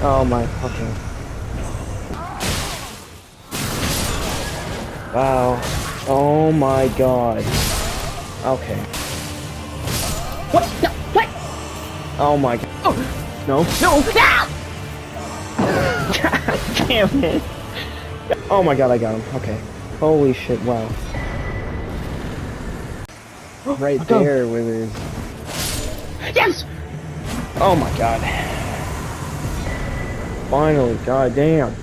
Oh my, okay. Wow. Oh my god. Okay. What? No, what? Oh my god. Oh. No, no, no! God damn it. Oh my god, I got him. Okay. Holy shit, wow. Right there with his... Yes! Oh my god. Finally, god damn.